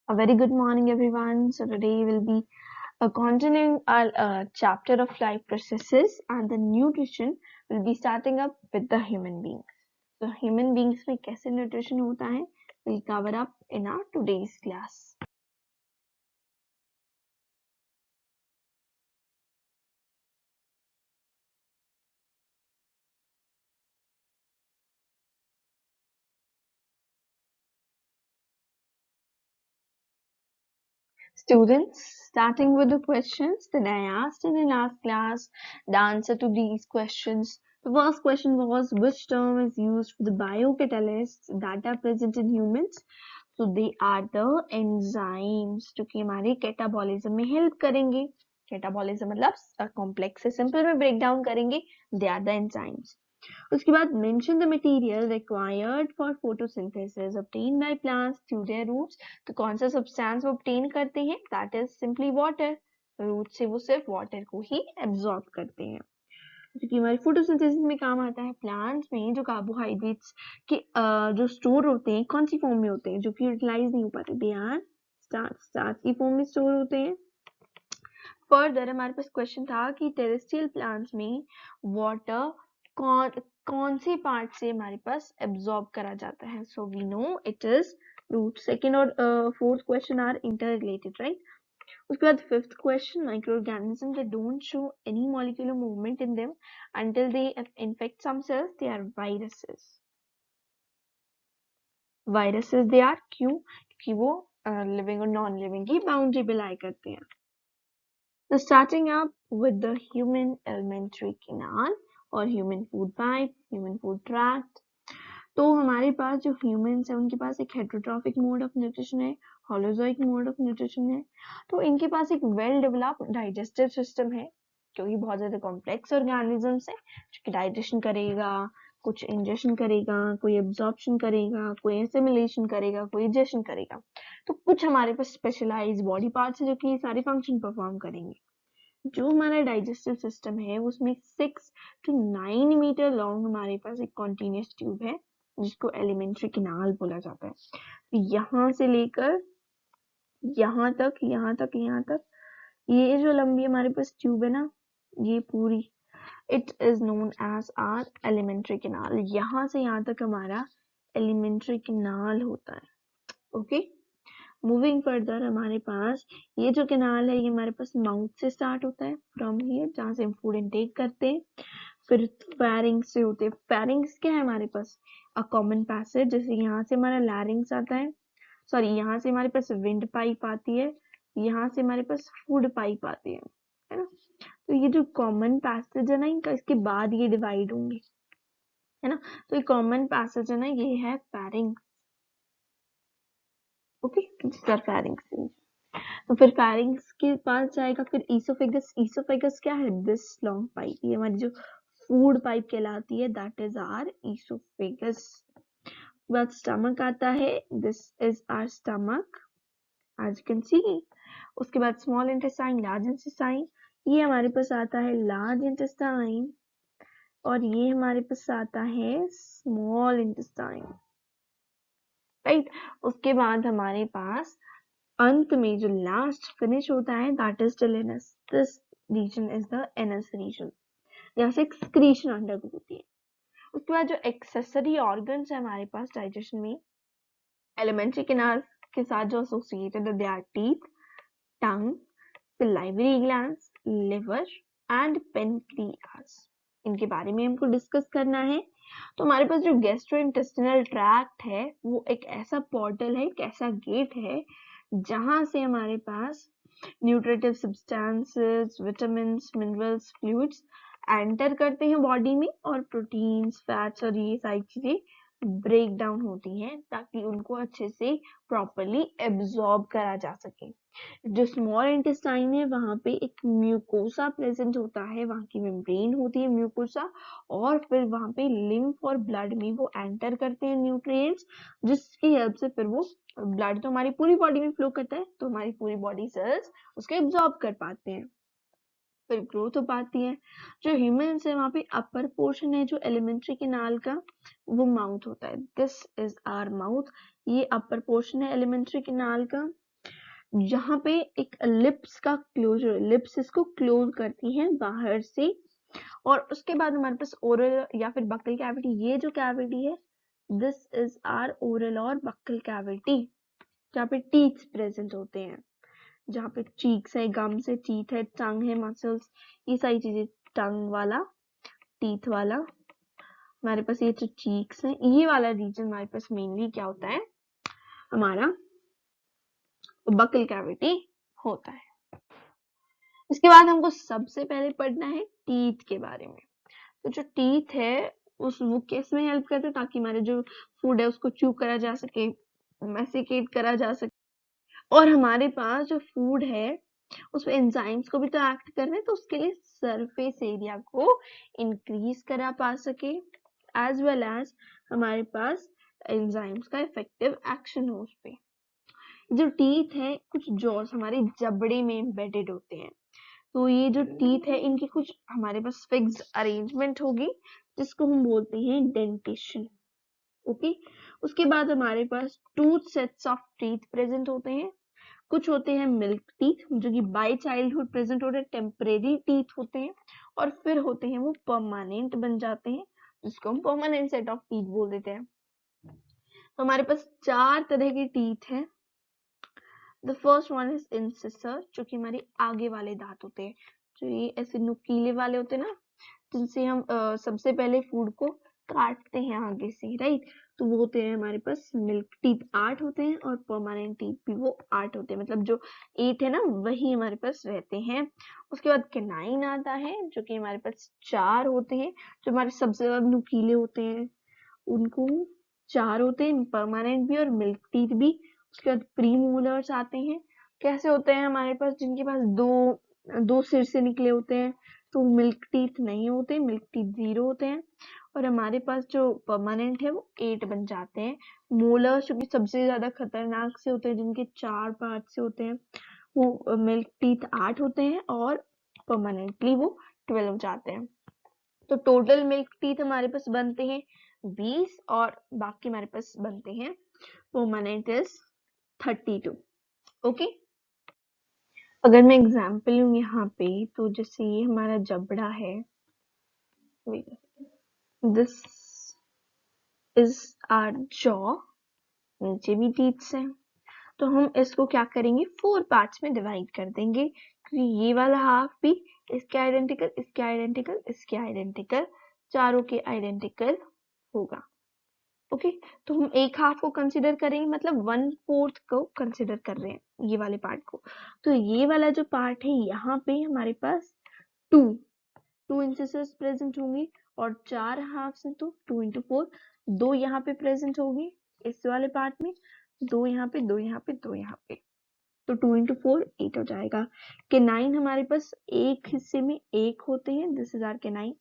A very good morning, everyone. So today we'll be continuing our chapter of life processes, and the nutrition will be starting up with the human beings. So human beings में कैसे nutrition होता है, we'll cover up in our today's class. Students, starting with the questions that I asked in the last class, the answer to these questions. The first question was, which term is used for the biocatalysts that are present in humans? So they are the enzymes जो कि हमारे catabolism में help करेंगे. Catabolism मतलब complex से simple में break down करेंगे. They are the enzymes. उसके बाद mention the material required for photosynthesis obtained by plants through their roots. तो कौन सा सब्सटेंस वो obtain करते हैं? That is simply water. Root से वो सिर्फ वाटर को ही एब्जॉर्ब करते हैं, क्योंकि हमारी फोटोसिंथेसिस में काम आता है. प्लांट्स में जो कार्बोहाइड्रेट्स के जो स्टोर होते हैं कौन सी फॉर्म में होते हैं जो कि यूटिलाइज नहीं हो पाते? दे आर स्टार्च की फॉर्म में स्टोर होते हैं. फर्दर हमारे पास क्वेश्चन था कि टेरेस्ट्रियल प्लांट्स में वाटर कौन से पार्ट से हमारे पास एब्जॉर्ब करा जाता है? So we know it is root. Second और fourth question are inter related, right? उसके बाद fifth question, microorganism that don't show any molecular movement in them until they infect some cells, they are viruses. viruses they are क्यों? क्योंकि वो living और non living की boundary पे लाई करते हैं. So starting up with the human alimentary canal और human food pipe, human food tract. तो हमारे पास जो ह्यूमंस है उनके पास एक हेट्रोट्रॉफिक मोड ऑफ न्यूट्रिशन है, होलोजोइक मोड ऑफ न्यूट्रिशन है. तो इनके पास एक वेल डेवलप्ड डाइजेस्टिव सिस्टम है, क्योंकि बहुत ज्यादा कॉम्प्लेक्स ऑर्गेनिजम्स है जो कि डाइजेशन करेगा, कुछ इंजेशन करेगा, कोई एब्जॉर्प्शन करेगा, कोई एसिमिलेशन करेगा, कोई इजेशन करेगा. तो कुछ हमारे पास स्पेशलाइज बॉडी पार्ट्स है जो कि सारे फंक्शन परफॉर्म करेंगे. जो हमारा डाइजेस्टिव सिस्टम है उसमें 6 to 9 मीटर लॉन्ग हमारे पास एक कॉन्टिन्यूस ट्यूब है जिसको एलिमेंट्री कैनाल बोला जाता है. यहाँ से लेकर यहाँ तक ये जो लंबी हमारे पास ट्यूब है ना, ये पूरी it is known as our alimentary canal. यहाँ से यहाँ तक हमारा एलिमेंट्री कैनाल होता है. ओके, मूविंग फर्दर हमारे पास ये जो कैनाल है ये हमारे पास माउथ से स्टार्ट होता है, फ्रॉम हियर जहाँ से हम फूड इनटेक करते हैं. फिर फेरिंग्स से होते हैं. फेरिंग्स क्या है हमारे पास? A common passage. जैसे यहाँ से हमारा लैरिंग्स आता है, सॉरी यहाँ से हमारे पास विंड पाइप आती है, यहाँ से हमारे पास फूड पाइप आती है ना. तो ये जो कॉमन पैसेज है ना इनका, इसके बाद ये डिवाइड होंगे, है ना. तो ये कॉमन पैसेज है ना, ये है फेरिंग. Okay, pharynx. तो फिर फेरिंग्स के पास जाएगा, फिर ईसोफेगस. ईसोफेगस क्या है? दिस लॉन्ग पाइप, ये हमारी जो फूड पाइप कहलाती है, दैट इज आर ईसोफेगस. बाद स्टमक आता है, this is our stomach as you can see. उसके बाद स्मॉल इंटेस्टाइन, लार्ज इंटेस्टाइन. ये हमारे पास आता है लार्ज इंटेस्टाइन और ये हमारे पास आता है स्मॉल इंटेस्टाइन, राइट. उसके बाद हमारे पास अंत में जो लास्ट फिनिश होता है that is the anus. This region is the anus region, जहाँ से एक्सक्रीशन अंडरगो होती है. उसके बाद जो एक्सेसरी ऑर्गन्स है हमारे पास डाइजेशन में एलिमेंट्री कैनाल के साथ जो एसोसिएटेड है, they are teeth, tongue, salivary glands, liver and pancreas. इनके बारे में हमको डिस्कस करना है. तो हमारे पास जो गैस्ट्रोइंटेस्टिनल ट्रैक्ट है वो एक ऐसा पोर्टल है, एक ऐसा गेट है जहां से हमारे पास nutritive substances, vitamins, minerals, fluids enter करते हैं बॉडी में और प्रोटीन्स, फैट्स और ये सारी चीजें ब्रेक डाउन होती हैं ताकि उनको अच्छे से प्रॉपरली एब्जॉर्ब करा जा सके. जो स्मॉल इंटेस्टाइन है वहां पे एक म्यूकोसा प्रेजेंट होता है, वहां की मेम्ब्रेन होती है म्यूकोसा, और फिर वहां पे लिम्फ और ब्लड में वो एंटर करते हैं न्यूट्रिएंट्स, जिसकी हेल्प से फिर वो ब्लड तो हमारी पूरी बॉडी में फ्लो करता है तो हमारी पूरी बॉडी सेल्स उसको एब्जॉर्ब कर पाते हैं, फिर ग्रोथ हो पाती है. जो ह्यूमंस है वहां पे अपर पोर्शन है जो एलिमेंट्री कैनाल का, वो माउथ होता है. This is our mouth. ये अपर पोर्शन है एलिमेंट्री कैनाल का. यहाँ पे एक लिप्स का क्लोजर, लिप्स इसको क्लोज करती हैं बाहर से, और उसके बाद हमारे पास ओरल या फिर बक्कल कैविटी। ये जो कैविटी है, दिस इज आर ओरल और बक्कल कैविटी, जहाँ पे टीथ प्रेजेंट होते हैं, जहाँ पे चीक्स है, गम्स है, टीथ है, टंग है, मसल्स, ये सारी चीजें, टंग वाला, टीथ वाला, हमारे पास ये जो चीक्स है, ये वाला रीजन हमारे पास मेनली क्या होता है, हमारा बक्कल कैविटी होता है। इसके बाद हमको सबसे पहले पढ़ना है टीथ के बारे में। तो जो टीथ है उस वो किस में हेल्प करते हैं, ताकि हमारे जो फूड है उसको च्यू करा जा सके, मैसिकेट करा जा सके, और हमारे पास जो फूड है उसमें एंजाइम्स को भी तो एक्ट कर रहे हैं, तो उसके लिए सरफेस एरिया को इंक्रीज करा पा सके, एज वेल एज हमारे पास एंजाइम्स का इफेक्टिव एक्शन हो उस पे। जो टीथ है कुछ जॉस हमारे जबड़े में एम्बेडेड होते हैं, तो ये जो टीथ है इनकी कुछ हमारे पास फिक्स्ड अरेंजमेंट होगी, जिसको हम बोलते हैं डेंटेशन। ओके, उसके बाद हमारे पास two sets of teeth present होते हैं। कुछ होते हैं मिल्क टीथ जो कि बाय चाइल्डहुड प्रेजेंट होते हैं, टेम्परेरी टीथ होते हैं, और फिर होते हैं वो परमानेंट बन जाते हैं, जिसको हम परमानेंट सेट ऑफ टीथ बोल देते हैं। तो हमारे पास 4 तरह के टीथ हैं। द फर्स्ट वन इज इंसिसर, जो कि हमारे आगे वाले दांत होते हैं, जो ये ऐसे नुकीले वाले होते हैं ना, जिनसे हम सबसे पहले फूड को काटते हैं आगे से, राइट। तो वो होते हैं हमारे पास मिल्क टीथ 8 होते हैं, और परमानेंट टीथ भी वो 8 होते हैं, मतलब जो 8 है ना वही हमारे पास रहते हैं। उसके बाद कैनाइन आता है, जो कि हमारे पास 4 होते हैं, जो हमारे सबसे ज्यादा नुकीले होते हैं, उनको 4 होते हैं, परमानेंट भी और मिल्क टीथ भी। उसके बाद प्रीमोलर्स आते हैं, कैसे होते हैं हमारे पास, जिनके पास दो सिर से निकले होते हैं, तो मिल्क टीथ नहीं होते, मिल्क टीथ 0 होते हैं। और हमारे पास जो परमानेंट है वो 8 बन जाते हैं। मोलर्स जो कि सबसे ज्यादा खतरनाक से होते हैं, जिनके 4 पार्ट से होते हैं, वो मिल्क टीथ 8 होते हैं, और परमानेंटली वो 12 हो जाते हैं। तो टोटल मिल्क टीथ हमारे पास बनते हैं 20, और बाकी हमारे पास बनते हैं परमानेंट इज 32। ओके, अगर मैं एग्जांपल लूं यहाँ पे, तो जैसे ये हमारा जबड़ा है, दिस इज आवर जॉ, नीचे भी टीथ्स हैं, तो हम इसको क्या करेंगे, 4 पार्ट्स में डिवाइड कर देंगे, क्योंकि ये वाला हाफ भी इसके आइडेंटिकल, इसके आइडेंटिकल, इसके आइडेंटिकल, चारों के आइडेंटिकल होगा। ओके, तो हम एक हाफ को कंसिडर करेंगे, मतलब 1/4 को कंसिडर कर रहे हैं ये वाले पार्ट को। तो ये वाला जो पार्ट है, यहाँ पे हमारे पास टू इंसिसर्स प्रेजेंट होंगी, और 4 हाफ से, तो 2 into 4, 2 यहाँ पे प्रेजेंट होगी इस वाले पार्ट में, 2 यहाँ पे, 2 यहाँ पे, 2 यहाँ पे, तो 2 into 4 8 हो जाएगा। कैनाइन हमारे पास एक हिस्से में 1 होते हैं, this is our canine.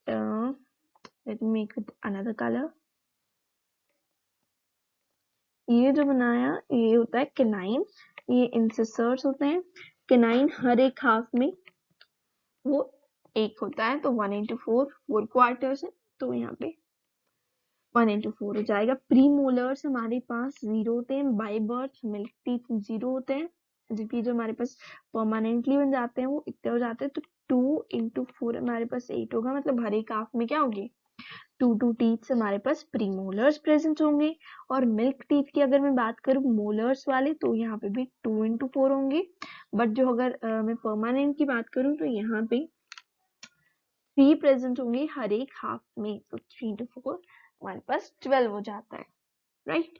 Let me make with another colour. ये जो बनाया ये होता है कैनाइन, ये इंसिसर्स होते हैं। कैनाइन हर एक हाफ में वो 1 होता है, तो 1 into 4 4 क्वार्टर्स है, तो यहाँ पे 1 into 4 हो जाएगा। प्रीमोलर्स हमारे पास 0 होते हैं, बाय बर्थ मिल्क टीथ 0 होते हैं, जबकि जो हमारे पास परमानेंटली बन जाते हैं वो इतने हो जाते हैं, तो 2 into 4 हमारे पास 8 होगा, मतलब हर एक हाफ में क्या होगी, 2 टीथ हमारे पास प्रीमोलर्स प्रेजेंट होंगे। और मिल्क टीथ की अगर मैं बात करूं मोलर्स वाले, तो यहाँ पे भी 2 into 4 होंगे, बट जो अगर मैं परमानेंट की बात करूं, तो यहाँ पे 3 प्रेजेंट होंगे हर एक हाफ में, तो 3 to 4 हमारे पास 12 हो जाता है, राइट।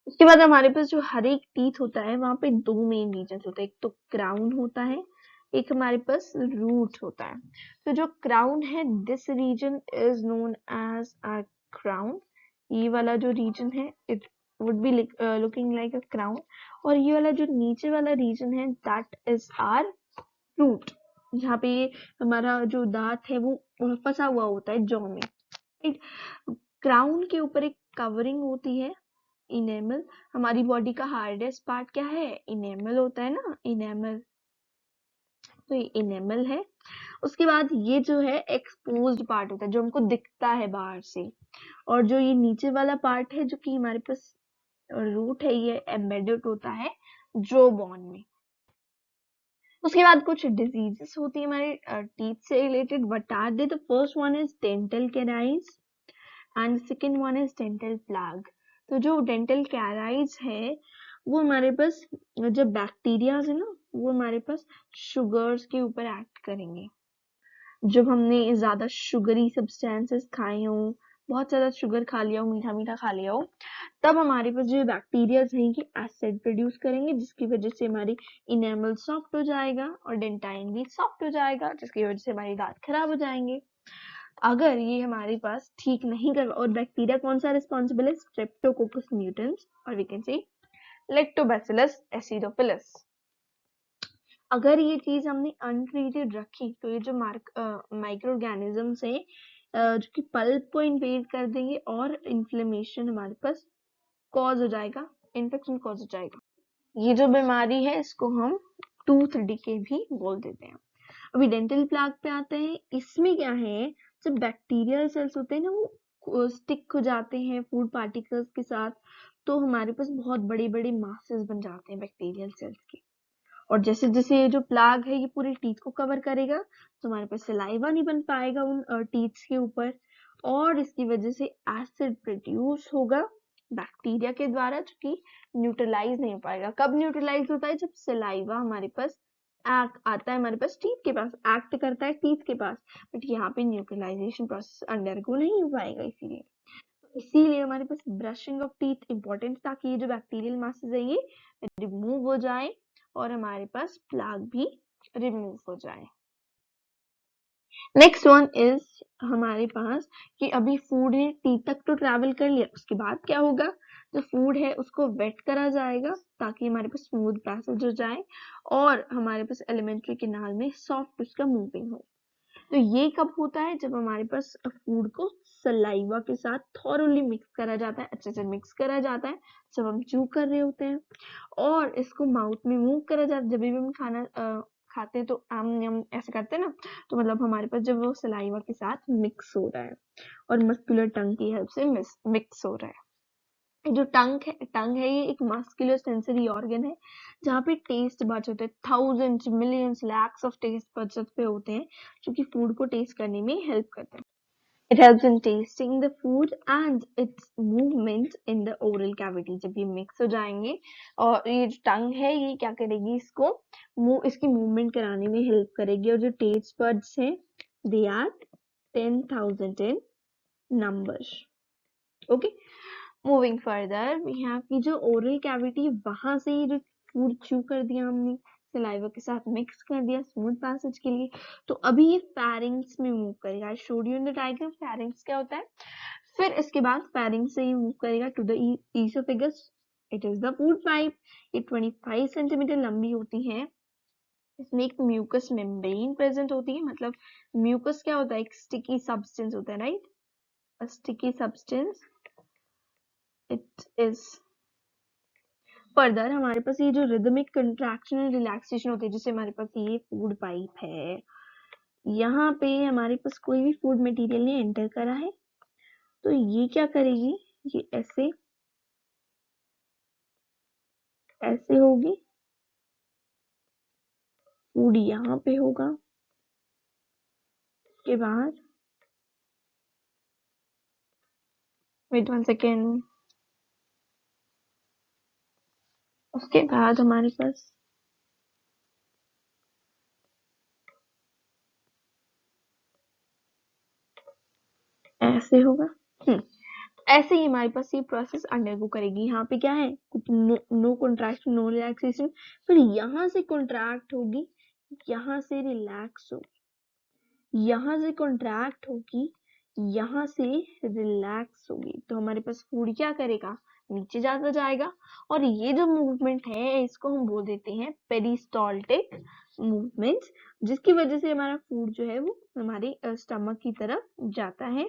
उसके बाद हमारे पास जो हर एक टीथ होता है वहां पे 2 मेन रीजन होते हैं, एक तो क्राउन होता है, एक हमारे पास रूट होता है। तो जो क्राउन है, this region is known as a crown, ये वाला जो रीजन है it would be looking like a crown, और ये वाला जो नीचे वाला रीजन है दैट इज आर रूट, जहाँ पे ये हमारा जो दांत है वो फंसा हुआ होता है जॉ में, राइट। क्राउन के ऊपर एक कवरिंग होती है, इनेमल। हमारी बॉडी का हार्डेस्ट पार्ट क्या है, इनेमल होता है ना, इनेमल, तो ये इनेमल है। उसके बाद ये जो है एक्सपोज्ड पार्ट होता है, जो हमको दिखता है बाहर से, और जो ये नीचे वाला पार्ट है जो कि हमारे पास रूट है ये एम्बेडेड होता है जो बोन में। उसके बाद कुछ डिजीजेस होती है हमारे टीथ से related. What are they? The first one is dental caries and second one is dental plaque. तो जो डेंटल कैराइज है वो हमारे पास जो बैक्टीरिया है ना वो हमारे पास शुगर्स के ऊपर एक्ट करेंगे। जब हमने ज्यादा शुगरी सब्सटेंसेस खाए हो, बहुत ज्यादा शुगर खा लिया हो, मीठा मीठा खा लिया हो, तब हमारे पास जो बैक्टीरिया रहेंगे एसिड प्रोड्यूस करेंगे जिसकी वजह से हमारी इनेमल सॉफ्ट हो जाएगा और डेंटाइन भी सॉफ्ट हो जाएगा जिसकी वजह से हमारी दांत खराब हो जाएंगे। अगर ये हमारे पास ठीक नहीं कर, और बैक्टीरिया कौन सा रिस्पॉन्सिबल है? स्ट्रेप्टोकोकस म्यूटेंस और we can say Lactobacillus acidophilus. अगर ये चीज हमने अनट्रीटेड रखी तो ये जो माइक्रो ऑर्गेनिजम्स है जो कि पल्प को इन्वेड कर देंगे और इन्फ्लेमेशन हमारे पास कॉज हो जाएगा, इन्फेक्शन कॉज हो जाएगा। ये जो बीमारी है इसको हम टूथ डिके भी बोल देते हैं। अभी डेंटल प्लाग पे आते हैं। इसमें क्या है, जब बैक्टीरियल सेल्स होते हैं ना वो स्टिक हो जाते हैं फूड पार्टिकल्स के साथ, तो हमारे पास बहुत बड़े बड़े मासेस बन जाते हैं बैक्टीरियल सेल्स के। और जैसे जैसे ये जो प्लाग है ये पूरे टीथ को कवर करेगा तो हमारे पास सलाइवा नहीं बन पाएगा उन टीथ के ऊपर, और इसकी वजह से एसिड प्रोड्यूस होगा बैक्टीरिया के द्वारा जो कि न्यूट्रलाइज नहीं हो पाएगा। कब न्यूट्रलाइज होता है? जब सलाइवा हमारे पास एक्ट आता है, हमारे पास टीथ के पास एक्ट करता है टीथ के पास, बट यहाँ पे न्यूट्रलाइजेशन प्रोसेस अंडरगो नहीं हो पाएगा। इसीलिए हमारे पास ब्रशिंग ऑफ टीथ इंपॉर्टेंट, ताकि ये जो बैक्टीरियल मासेस है ये रिमूव हो जाए और हमारे पास प्लाग भी रिमूव हो जाए। नेक्स्ट वन इज हमारे पास कि अभी फूड ने टीथ तक तो ट्रैवल कर लिया, उसके बाद क्या होगा? जो फूड है उसको वेट करा जाएगा ताकि हमारे पास स्मूथ पैसेज हो जाए और हमारे पास एलिमेंट्री कैनाल में सॉफ्ट उसका मूविंग हो। तो ये कब होता है? जब हमारे पास फूड को सलाइवा के साथ थॉरोली मिक्स करा जाता है, अच्छे से मिक्स करा जाता है जब हम च्यू कर रहे होते हैं, और इसको माउथ में मूव करा जाता है। जब भी हम खाना खाते हैं तो हम ऐसे करते हैं ना, तो मतलब हमारे पास जब वो सलाइवा के साथ मिक्स हो रहा है और मस्कुलर टंग की हेल्प से मिक्स हो रहा है। जो टंग है ये एक मस्कुलर सेंसरी ऑर्गन है जहाँ पे टेस्ट बड्स होते हैं। Thousands, millions, lakhs of taste buds पे होते हैं जो कि फूड को टेस्ट करने में हेल्प करते हैं। It helps in tasting the food and its movement in the oral cavity। जब ये मिक्स हो जाएंगे और ये जो टंग है ये क्या करेगी, इसकी मूवमेंट कराने में हेल्प करेगी। और जो टेस्ट बड्स हैं they are 10,000 in numbers। Okay, moving further we have की जो ओरल कैविटी, वहां से ये जो फूड च्यू कर दिया हमने, सलाइवा के साथ मिक्स कर दिया स्मूथ पैसेज के लिए, तो अभी ये फेरिंग्स में मूव करेगा। I showed you in the diagram pharynx क्या होता है। फिर इसके बाद फेरिंग्स से ये मूव करेगा to the oesophagus. It is the food pipe. ये 25 सेंटीमीटर लंबी होती है। इसमें एक म्यूकस मेम्ब्रेन प्रेजेंट होती है। मतलब म्यूकस क्या होता है? एक स्टिकी सब्सटेंस होता है, right? A sticky substance. It is further हमारे पास ये जो रिदमिक कंट्रैक्शन एंड रिलैक्सेशन होती है, जैसे हमारे पास ये फूड पाइप है, यहाँ पे हमारे पास कोई भी फूड मटेरियल ने एंटर करा है तो ये क्या करेगी, ये ऐसे ऐसे होगी, फूड यहाँ पे होगा, उसके बाद वेट 1 सेकेंड, उसके बाद हमारे पास ऐसे होगा। ऐसे ही हमारे पास ये प्रोसेस अंडरगो करेगी। यहाँ पे क्या है, कुछ नो कंट्रैक्शन नो रिलैक्सेशन, फिर यहाँ से कंट्रैक्ट होगी, यहाँ से रिलैक्स होगी, यहाँ से कंट्रैक्ट होगी, यहाँ से रिलैक्स होगी। तो हमारे पास फूड क्या करेगा, नीचे जाता जाएगा। और ये जो मूवमेंट है इसको हम बोल देते हैं पेरिस्टाल्टिक मूवमेंट, जिसकी वजह से हमारा फूड जो है वो हमारे स्टमक की तरफ जाता है।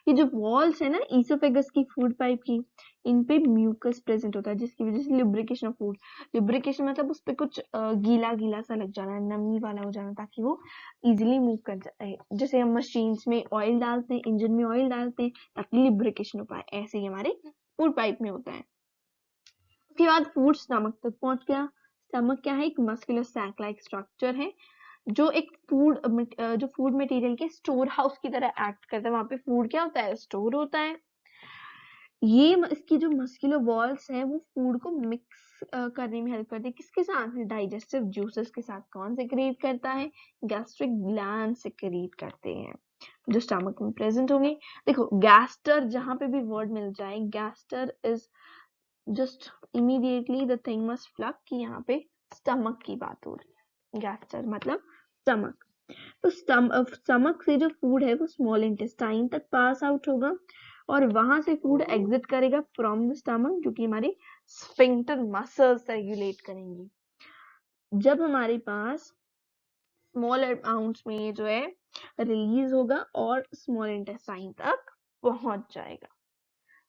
ये जो वॉल्स है ना ईसोफेगस की फूड पाइप की, इन पे म्यूकस प्रेजेंट होता है जिसकी वजह से लुब्रिकेशन ऑफ फूड। लुब्रिकेशन मतलब उस पे कुछ गीला गीला सा लग जाना, नमी वाला हो जाना, ताकि वो इजिली मूव कर जाए। जैसे हम मशीन्स में ऑयल डालते हैं, इंजन में ऑयल डालते हैं ताकि लुब्रिकेशन हो पाए, ऐसे ही हमारे फूड पाइप में होता है। उसके बाद फूड स्टमक तक पहुंच गया। स्टमक क्या है? एक मस्कुलर सैक लाइक स्ट्रक्चर है जो एक जो फूड मटेरियल के स्टोर हाउस की तरह एक्ट करता है। वहां पे फूड क्या होता है? स्टोर होता है। ये इसकी जो मस्कुलर वॉल्स है वो फूड को मिक्स करने में हेल्प करती है। किसके साथ? डाइजेस्टिव जूसेस के साथ। कौन सेक्रेट करता है? गैस्ट्रिक ग्लैंड सेक्रेट करते हैं जो स्टमक में प्रेजेंट होंगे। देखो गैस्टर जहां पे भी वर्ड मिल जाए, gaster is just immediately the thing must flag कि यहाँ पे स्टमक की बात हो रही है। गैस्टर मतलब स्टमक। तो स्टमक से जो फूड है वो स्मॉल इंटेस्टाइन तक पास आउट होगा और वहां से फूड एग्जिट करेगा फ्रॉम द स्टमक, जो कि हमारे स्फिंक्टर मसल्स रेगुलेट करेंगी। जब हमारे पास स्मॉल अमाउंट्स में जो है रिलीज होगा और स्मॉल इंटेस्टाइन तक पहुंच जाएगा।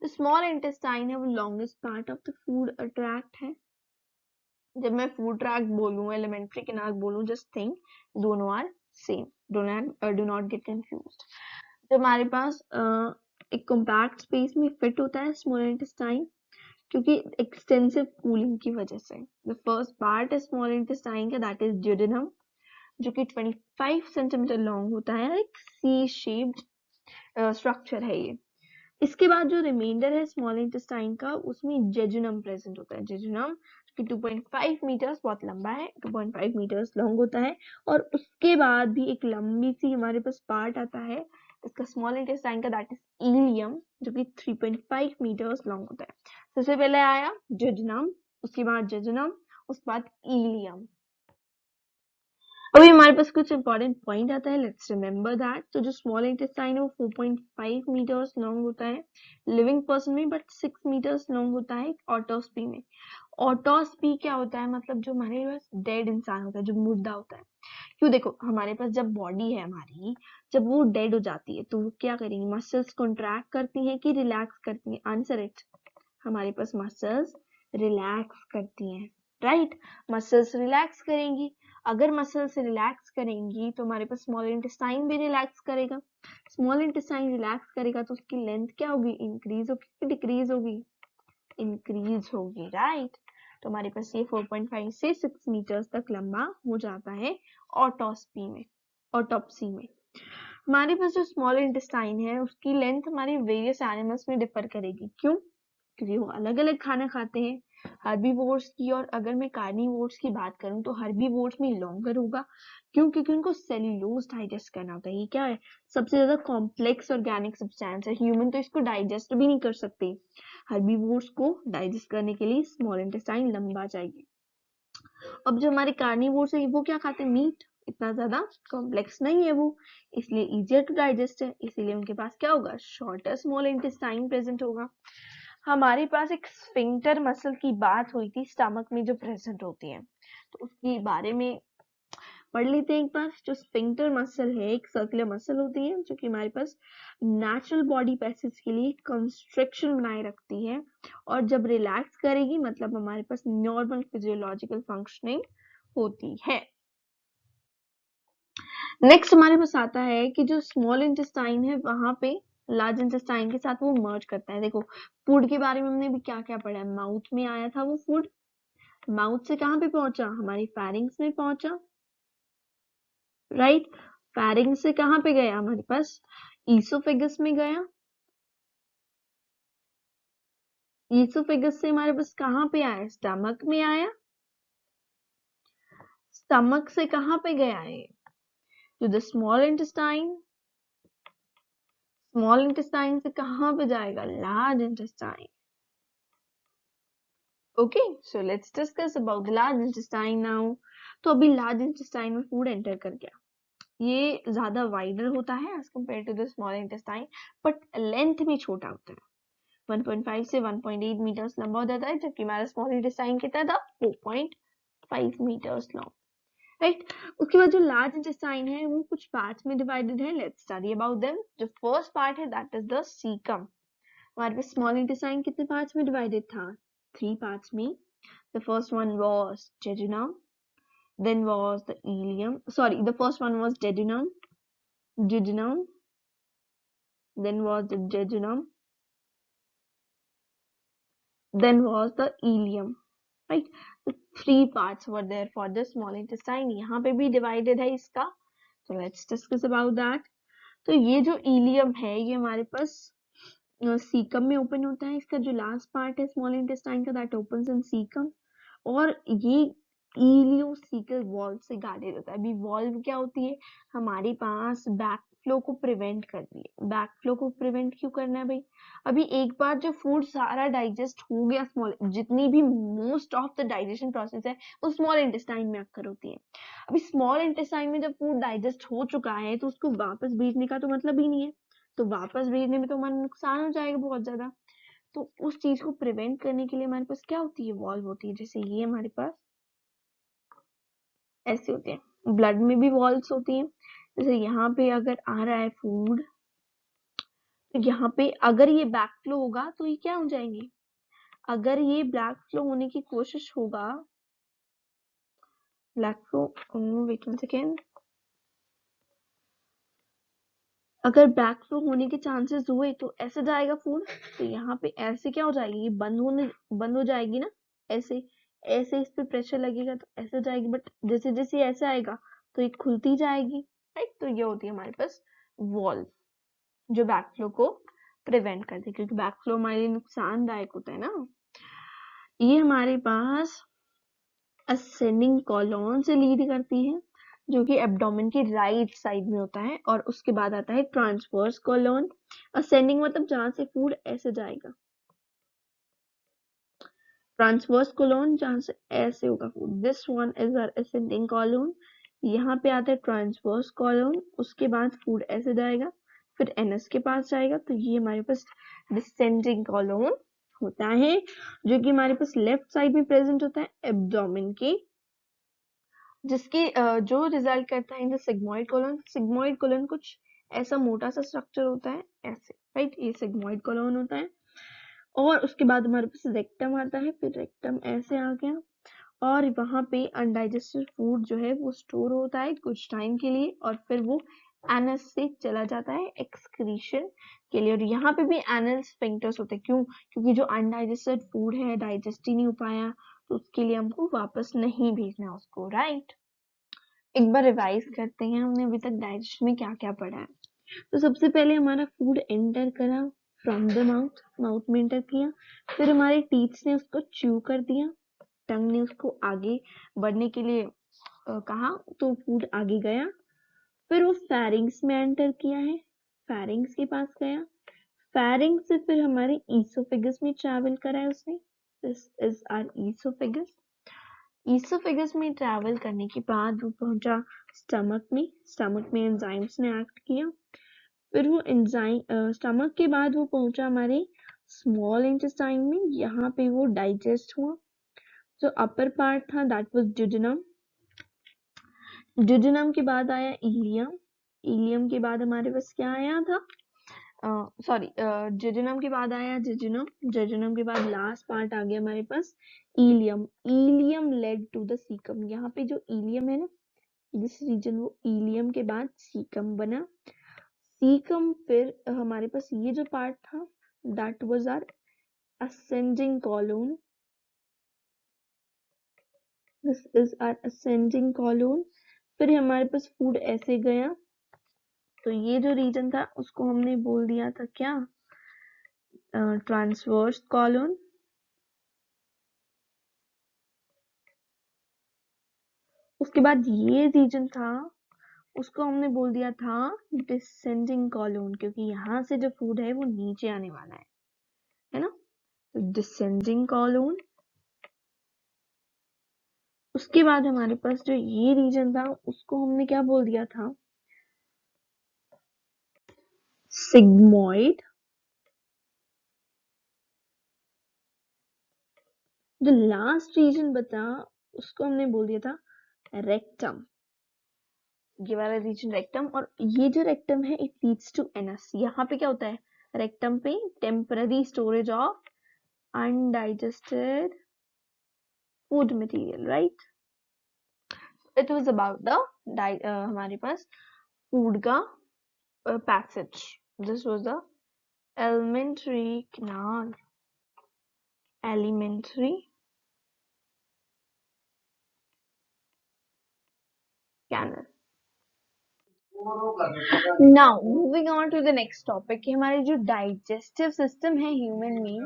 तो स्मॉल इंटेस्टाइन है वो longest part of the food tract है। जब मैं फूड ट्रैक्ट बोलूं, एलिमेंट्री कैनाल बोलूं, जस्ट थिंक दोनों are same. Do not get confused. जब हमारे पास एक कॉम्पैक्ट स्पेस में फिट होता है स्मॉल इंटेस्टाइन, क्योंकि एक्सटेंसिव कूलिंग की वजह से। द फर्स्ट पार्ट है स्मॉल इंटेस्टाइन का, दैट इज ड्यूडेनम, जो कि 25 सेंटीमीटर लॉन्ग होता है। एक सी शेप्ड स्ट्रक्चर है ये। इसके बाद जो रिमाइंडर है स्मॉल इंटेस्टाइन का, उसमें जेजुनम प्रेजेंट होता है। जेजुनम कि 2.5 मीटर्स, बहुत लंबा है, 2.5 मीटर्स लॉन्ग होता है। और उसके बाद भी एक लंबी सी हमारे पास पार्ट आता है इसका स्मॉल इंटेस्टाइन का, दैट इज इलियम, जो कि 3.5 मीटर्स लॉन्ग होता है। सबसे पहले आया जेजुनम, उसके बाद जेजुनम, उसके बाद इलियम। अभी हमारे पास कुछ इंपॉर्टेंट पॉइंट आता है, लेट्स रिमेम्बर दैट। तो जो स्मॉल इंटेस्टाइन है वो 4.5 मीटर्स लॉन्ग होता है लिविंग पर्सन में, बट 6 मीटर्स लॉन्ग होता है ऑटोस्पी में। ऑटोस्पी क्या होता है? मतलब जो हमारे पास डेड इंसान होता है, जो मुर्दा होता है। क्यों? देखो हमारे पास जब बॉडी है हमारी, जब वो डेड हो जाती है तो वो क्या करेंगी? मसल्स कॉन्ट्रैक्ट करती हैं कि रिलैक्स करती हैं? आंसर इट, हमारे पास मसल्स रिलैक्स करती हैं, राइट? मसल्स रिलैक्स करेंगी। अगर मसल्स रिलैक्स करेंगी तो हमारे पास स्मॉल इंटेस्टाइन भी रिलैक्स करेगा। स्मॉल इंटेस्टाइन रिलैक्स करेगा तो उसकी लेंथ क्या होगी? इंक्रीज होगी कि डिक्रीज होगी? इंक्रीज होगी, राइट? तो हमारे पास ये 4.5 से 6 मीटर्स तक लंबा हो जाता है ऑटोस्पी में, ऑटोप्सी में। हमारे पास जो स्मॉल इंटेस्टाइन है उसकी लेंथ हमारे वेरियस एनिमल्स में डिफर करेगी। क्यों? क्योंकि वो अलग अलग खाना खाते हैं हर्बीवोर्स की। और अगर मैं कार्निवोर्स की बात करूं तो हर्बीवोर्स में लॉन्गर होगा। क्यों? क्योंकि उनको सेल्यूलोज डाइजेस्ट करना होता है। ये क्या है? सबसे ज्यादा कॉम्प्लेक्स ऑर्गेनिक सब्सटेंस है। ह्यूमन तो इसको डाइजेस्ट भी नहीं कर सकते। हर्बीवोर्स को डाइजेस्ट करने के लिए स्मॉल इंटेस्टाइन लंबा चाहिए। अब जो हमारे कार्निवोर्स है वो क्या खाते हैं? मीट। इतना ज्यादा कॉम्प्लेक्स नहीं है वो, इसलिए इजियर टू डाइजेस्ट है, इसीलिए उनके पास क्या होगा? शॉर्टर स्मॉल इंटेस्टाइन प्रेजेंट होगा। हमारे पास एक स्फिंक्टर मसल की बात हुई थी स्टमक में जो प्रेजेंट होती है, तो उसके बारे में पढ़ लेते हैं एक बार। जो स्फिंक्टर मसल है एक सर्कुलर मसल होती है जो कि हमारे पास नेचुरल बॉडी पैसेज के लिए कंस्ट्रक्शन बनाए रखती है, और जब रिलैक्स करेगी मतलब हमारे पास नॉर्मल फिजियोलॉजिकल फंक्शनिंग होती है। नेक्स्ट हमारे पास आता है कि जो स्मॉल इंटेस्टाइन है वहां पे लार्ज इंटेस्टाइन के साथ वो मर्ज करता है। देखो फूड के बारे में हमने भी क्या क्या पढ़ा है। माउथ में आया था वो फूड, माउथ से कहां पे पहुंचा? हमारी फेरिंग्स में पहुंचा, राइट? फेरिंग्स से कहां पे गया? हमारे पास ईसोफेगस में गया। ईसोफेगस से हमारे पास कहां पे आया? स्टमक में आया। स्टमक से कहां पे गया है? To the small intestine. Small intestine से कहां पे जाएगा? Large intestine. Okay, so let's discuss about the large intestine now. तो अभी लार्ज इंटेस्टाइन में फूड एंटर कर गया। ये ज्यादा वाइडर होता है as compare to the small intestine, but length में छोटा होता है। 1.5 से 1.8 मीटर्स लंबा हो जाता है, जबकि हमारा स्मॉल इंटेस्टाइन कितना था? 4.5 मीटर्स लॉन्ग, राइट? उसके बाद जो लार्ज इंटेस्टाइन है वो कुछ पार्ट्स में डिवाइडेड है। Let's study about them. जो फर्स्ट पार्ट है दैट इज द सीकम। हमारे पास स्मॉल इंटेस्टाइन कितने पार्ट्स में डिवाइडेड था? 3 पार्ट्स में। The first one was jejunum, then was the ileum. Sorry, the first one was jejunum, then was the jejunum, then was the ileum, right? The 3 parts were there for the small intestine. यहाँ पे भी divided है इसका, so let's discuss about that. तो ये जो ilium है ये हमारे पास सीकम में ओपन होता है. इसका जो लास्ट पार्ट है स्मॉल इंटेस्टाइन का, दैट ओपन्स इन सीकम, और ये इलियोसीकल वॉल्व से गार्डेड होता है. अभी वॉल्व क्या होती है, हमारे पास बैक फ्लो को प्रिवेंट करती है. बैक फ्लो को प्रिवेंट क्यों करना है भाई, अभी एक बार जो फूड सारा डाइजेस्ट हो गया, स्मॉल जितनी भी most of the digestion process है वो स्मॉल इंटेस्टाइन में अक्कर होती है. अभी स्मॉल इंटेस्टाइन में जब फूड डाइजेस्ट हो चुका है तो उसको वापस भेजने का तो मतलब ही नहीं है, तो वापस भेजने में तो हमारा नुकसान हो जाएगा बहुत ज्यादा. तो उस चीज को प्रिवेंट करने के लिए हमारे पास क्या होती है, वॉल्व होती है. जैसे ये हमारे पास ऐसे होते हैं, ब्लड में भी वॉल्व्स होती हैं. जैसे यहाँ पे अगर आ रहा है फूड, तो यहाँ पे अगर ये बैक फ्लो होगा तो ये क्या हो जाएंगे, अगर ये बैक फ्लो होने की कोशिश होगा, back flow, wait one second, अगर बैक फ्लो होने के चांसेस हुए तो ऐसे जाएगा फूड, तो यहाँ पे ऐसे क्या हो जाएगी, ये बंद हो जाएगी ना, ऐसे ऐसे इस पे प्रेशर लगेगा तो ऐसे जाएगी, बट जैसे जैसे ऐसे आएगा तो ये खुलती जाएगी, राइट. तो ये होती है हमारे पास वॉल्व जो बैक फ्लो को प्रिवेंट करती है, क्योंकि बैक फ्लो हमारे लिए नुकसानदायक होता है ना. ये हमारे पास असेंडिंग कॉलम से लीड करती है, जो कि एब्डोमेन की राइट साइड में होता है, और उसके बाद आता है ट्रांसवर्स कॉलम. असेंडिंग मतलब जहां से फूड ऐसे जाएगा, ट्रांसवर्स कॉलम जहां से ऐसे होगा food, this one is our ascending column. यहाँ पे आता है ट्रांसवर्स कॉलम, उसके बाद फूड ऐसे जाएगा, फिर एनस के पास जाएगा, तो ये हमारे पास डिसेंडिंग कॉलम होता है, जो कि हमारे पास लेफ्ट साइड में प्रेजेंट होता है एब्डोमेन के, जिसके जो रिजल्ट करता है in the sigmoid colon. Sigmoid colon कुछ ऐसा मोटा सा स्ट्रक्चर होता है ऐसे, राइट, ये सिग्मोइड कोलन होता है. और उसके बाद हमारे पास रेक्टम आता है, फिर रेक्टम ऐसे आ गया, और वहां पे अनडाइजेस्टेड फूड जो है वो स्टोर होता है कुछ टाइम के लिए, और फिर वो एनस से चला जाता है एक्सक्रीशन के लिए. और यहाँ पे भी एनल स्फिंक्टर्स होते हैं. क्यों, क्योंकि जो अनडाइजेस्टेड फूड है डाइजेस्ट ही नहीं हो पाया, तो उसके लिए हमको वापस नहीं भेजना उसको, राइट. एक बार रिवाइज करते हैं हमने अभी तक डाइजेशन में क्या क्या पढ़ा है. तो सबसे पहले हमारा फूड एंटर करा फ्रॉम द माउथ, माउथ में एंटर किया, फिर हमारे टीथ्स ने उसको च्यू कर दिया, टंग ने उसको आगे बढ़ने के लिए कहा, तो फूड आगे गया, फिर वो फेरिंग्स में एंटर किया है, फेरिंग्स के पास गया, फेरिंग्स से फिर हमारे ईसोफेगस में ट्रैवल करा है उसने, this is our oesophagus. Oesophagus में ट्रैवल करने के बाद वो पहुंचा स्टमक में, स्टमक में एंजाइम्स ने एक्ट किया, फिर वो एंजाइम स्टमक के बाद वो पहुंचा हमारे स्मॉल इंटेस्टाइन में, यहाँ पे वो डाइजेस्ट हुआ. जो अपर पार्ट था दैट वाज ड्यूडेनम, ड्यूडेनम के बाद आया इलियम, इलियम के बाद हमारे पास क्या आया था, सॉरी, जेजुनम के बाद आया जेजुनम, जेजुनम के बाद लास्ट पार्ट आ गया हमारे पास ileum, ileum led to the caecum. यहाँ पे जो इलियम है ना, दिस रीजन, वो इलियम के बाद सीकम बना. सीकम फिर हमारे पास ये जो पार्ट था that was our ascending column, this is our ascending column. फिर हमारे पास फूड ऐसे गया, तो ये जो रीजन था उसको हमने बोल दिया था क्या, ट्रांसवर्स कॉलम. उसके बाद ये रीजन था उसको हमने बोल दिया था डिसेंडिंग कॉलम, क्योंकि यहाँ से जो फूड है वो नीचे आने वाला है ना, तो डिसेंडिंग कॉलम. उसके बाद हमारे पास जो ये रीजन था उसको हमने क्या बोल दिया था, सिग्मोइड. जो लास्ट रीजन बचा उसको हमने बोल दिया था रेक्टम, ये वाला रीजन रेक्टम. और ये जो रेक्टम है इट लीड्स टू एनस. यहाँ पे क्या होता है, रेक्टम पे temporary storage of undigested food material, right. It was about the हमारे पास फूड का passage. This was the alimentary canal. elementary canal. Now moving on to the next topic कि हमारे जो डाइजेस्टिव सिस्टम है ह्यूमन में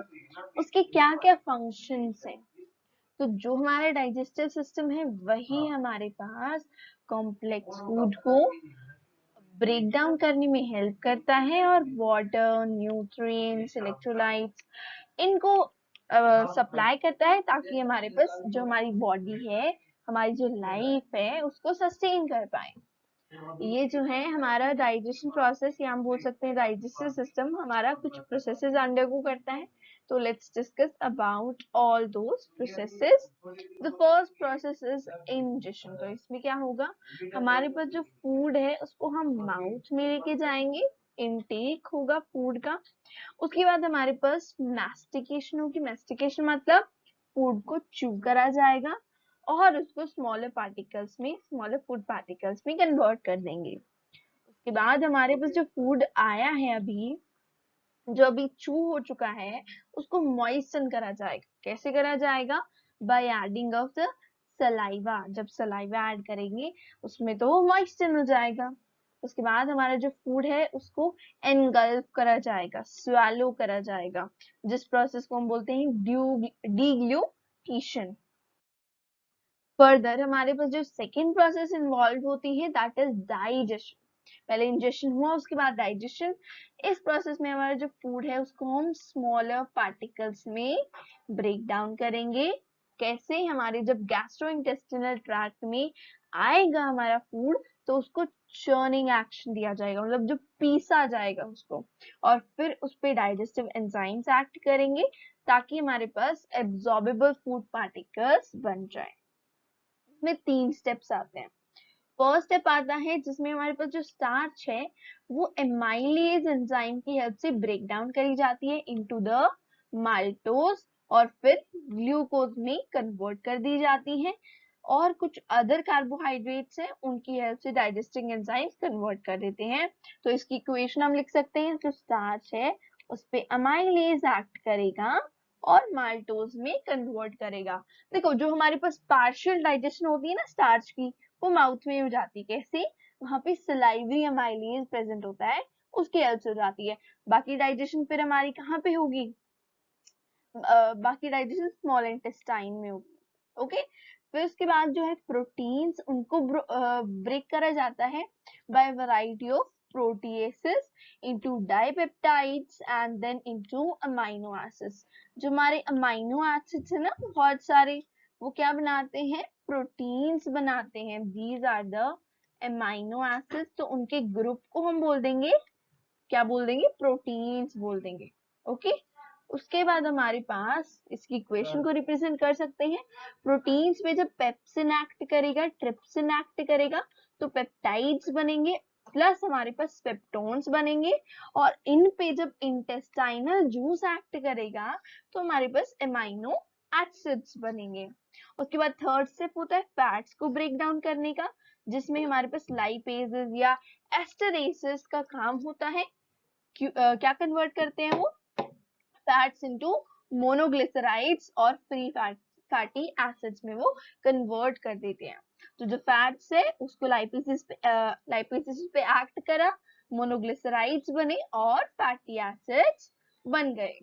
उसके क्या क्या फंक्शंस हैं. तो जो हमारा डाइजेस्टिव सिस्टम है वही हमारे पास कॉम्प्लेक्स फूड को ब्रेक डाउन करने में हेल्प करता है और वाटर, न्यूट्रिएंट्स, इलेक्ट्रोलाइट्स इनको सप्लाई करता है ताकि हमारे पास जो हमारी बॉडी है, हमारी जो लाइफ है उसको सस्टेन कर पाए. ये जो है हमारा डाइजेशन प्रोसेस या हम बोल सकते हैं डाइजेस्टिव सिस्टम हमारा कुछ प्रोसेसेस अंडरगो करता है. तो let's discuss about all those processes. The first process is ingestion. तो इसमें क्या होगा, हमारे पास जो फूड है उसको हम माउथ में लेके जाएंगे, इनटेक होगा फूड का. उसके बाद हमारे पास मैस्टिकेशन होगी. मैस्टिकेशन मतलब फूड को च्यू करा जाएगा और उसको स्मॉलर फूड पार्टिकल्स में कन्वर्ट कर देंगे. उसके बाद हमारे पास जो फूड आया है अभी, जो अभी चू हो चुका है, उसको मॉइस्चन करा जाएगा. कैसे करा जाएगा? By adding of the saliva. जब सलाइवा ऐड करेंगे उसमें तो वो मॉइस्चन हो जाएगा. उसके बाद हमारा जो फूड है उसको एनगल्फ करा जाएगा, स्वेलो करा जाएगा, जिस प्रोसेस को हम बोलते हैं डीग्लूटिशन. फर्दर हमारे पास जो सेकेंड प्रोसेस इन्वॉल्व होती है दैट इज डाइजेशन. पहले इंजेशन हुआ, उसके बाद डाइजेशन. इस प्रोसेस में हमारा जो फूड है उसको हम स्मॉलर पार्टिकल्स में ब्रेक डाउन करेंगे. कैसे? हमारे जब गैस्ट्रोइंटेस्टिनल ट्रैक्ट में आएगा हमारा फूड तो उसको चर्निंग एक्शन दिया जाएगा, मतलब जो पीसा जाएगा उसको, और फिर उस पे डाइजेस्टिव एंजाइम्स एक्ट करेंगे ताकि हमारे पास एब्जॉर्बेबल फूड पार्टिकल्स बन जाए. इसमें 3 स्टेप्स आते हैं. फर्स्ट स्टेप आता है जिसमें हमारे पास जो स्टार्च है वो एमाइलेज एंजाइम की हेल्प से ब्रेक डाउन करी जाती है इनटू द माल्टोज और फिर ग्लूकोज में कन्वर्ट कर दी जाती है. और कुछ अदर कार्बोहाइड्रेट्स हैं उनकी हेल्प से डाइजेस्टिंग एंजाइम्स कन्वर्ट कर देते हैं. तो इसकी इक्वेशन हम लिख सकते हैं, जो स्टार्च है उस पे अमाइलेज एक्ट करेगा और माल्टोज में कन्वर्ट करेगा. देखो जो हमारे पास पार्शियल डाइजेशन होती है ना स्टार्च की, वो माउथ में हो जाती है. कैसे? वहां पे सलाइवरी अमाइलेज प्रेजेंट होता है, उसकी हेल्प से हो जाती है. बाकी डाइजेशन फिर हमारी कहाँ पे होगी? बाकी डाइजेशन स्मॉल इंटेस्टाइन में होगी. ओके. फिर उसके बाद जो है प्रोटीन्स उनको ब्रेक करा जाता है by variety of proteases into dipeptides and then into amino acids. जो हमारे अमाइनो एसिड्स है ना बहुत सारे, वो क्या बनाते हैं? प्रोटीन्स बनाते हैं. These are the amino acids. तो उनके ग्रुप को हम बोल देंगे, क्या बोल देंगे? प्रोटीन्स बोल देंगे. ओके. उसके बाद हमारे पास इसकी इक्वेशन को रिप्रेजेंट कर सकते हैं. प्रोटीन्स में जब पेप्सिन एक्ट करेगा, ट्रिप्सिन एक्ट करेगा, तो पेप्टाइड्स बनेंगे प्लस हमारे पास पेप्टोन्स बनेंगे. और इन पे जब इंटेस्टाइनल जूस एक्ट करेगा तो हमारे पास एमाइनो एसिड्स बनेंगे. उसके बाद थर्ड स्टेप होता है फैट्स को ब्रेक डाउन करने का, जिसमें हमारे पास लाइपेजेस या एस्टरेसेस का काम होता है. क्या कन्वर्ट करते हैं वो? फैट्स इनटू मोनोग्लिसराइड्स और फ्री फैटी एसिड्स में वो कन्वर्ट कर देते हैं. तो जो फैट्स है उसको लाइपेसिस पे एक्ट करा, मोनोग्लिसराइड्स बने और फैटी एसिड्स बन गए.